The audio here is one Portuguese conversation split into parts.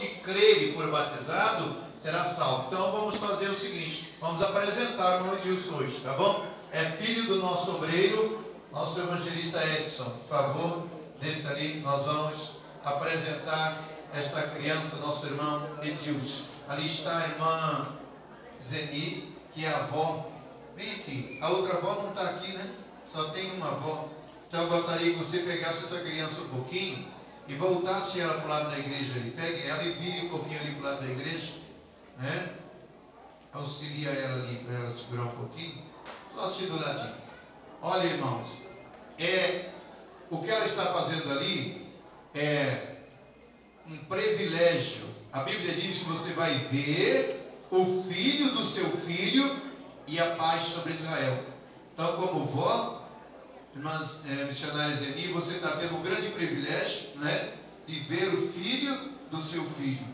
que crer e for batizado, será salvo. Então vamos fazer o seguinte, vamos apresentar o Edilson hoje, tá bom? É filho do nosso obreiro, nosso evangelista Edson. Por favor, desça ali, nós vamos apresentar esta criança, nosso irmão Edilson. Ali está a irmã Zeni, que é a avó. Vem aqui, a outra avó não está aqui, né? Só tem uma avó. Então eu gostaria que você pegasse essa criança um pouquinho e voltasse ela para o lado da igreja ali. Pegue ela e vire um pouquinho ali para o lado da igreja, né? Auxilia ela ali para ela segurar um pouquinho. Só assistir do ladinho. Olha, irmãos, o que ela está fazendo ali é um privilégio. A Bíblia diz que você vai ver o filho do seu filho e a paz sobre Israel. Então, como vó, irmãs missionárias Zeni, você está tendo um grande privilégio, né, de ver o filho do seu filho.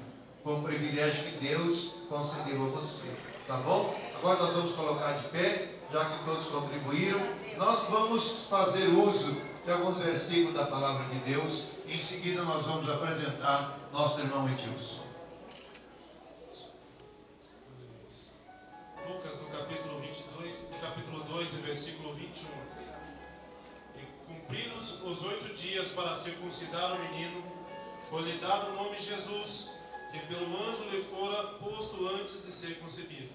Foi um privilégio que Deus concedeu a você. Tá bom? Agora nós vamos colocar de pé, já que todos contribuíram. Nós vamos fazer uso de alguns versículos da palavra de Deus. Em seguida nós vamos apresentar nosso irmão Edilson. Lucas, no capítulo 22, no capítulo 2, versículo 21. E cumpridos os 8 dias para circuncidar o menino, foi-lhe dado o nome Jesus, que pelo anjo lhe fora posto antes de ser concebido.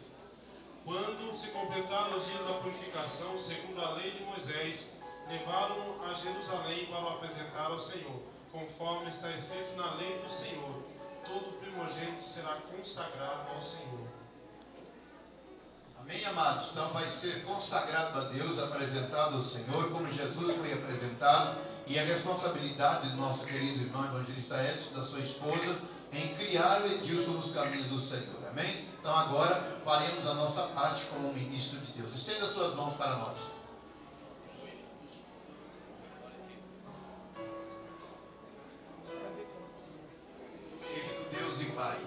Quando se completaram os dias da purificação, segundo a lei de Moisés, levaram-no a Jerusalém para o apresentar ao Senhor, conforme está escrito na lei do Senhor: todo primogênito será consagrado ao Senhor. Amém, amados? Então vai ser consagrado a Deus, apresentado ao Senhor, como Jesus foi apresentado, e a responsabilidade do nosso querido irmão evangelista Edson, da sua esposa, em criar o Edilson nos caminhos do Senhor. Amém? Então agora faremos a nossa parte como ministro de Deus. Estenda as suas mãos para nós. Querido Deus e Pai,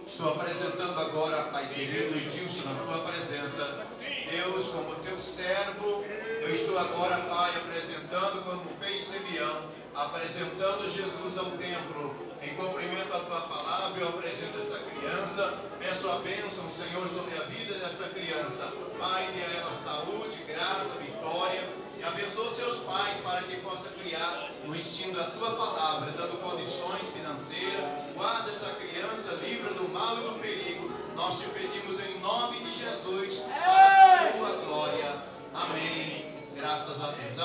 estou apresentando agora, Pai querido Edilson, na tua presença. Deus, como teu servo, eu estou agora, Pai, apresentando como fez Simeão, apresentando Jesus ao templo. Em cumprimento à tua palavra, eu apresento esta criança, peço a bênção, Senhor, sobre a vida desta criança. Pai, dê a ela saúde, graça, vitória, e abençoa seus pais para que possa criar no ensino da tua palavra, dando condições financeiras. Guarda essa criança, livra do mal e do perigo. Nós te pedimos em nome de Jesus, para a tua glória. Amém. Graças a Deus.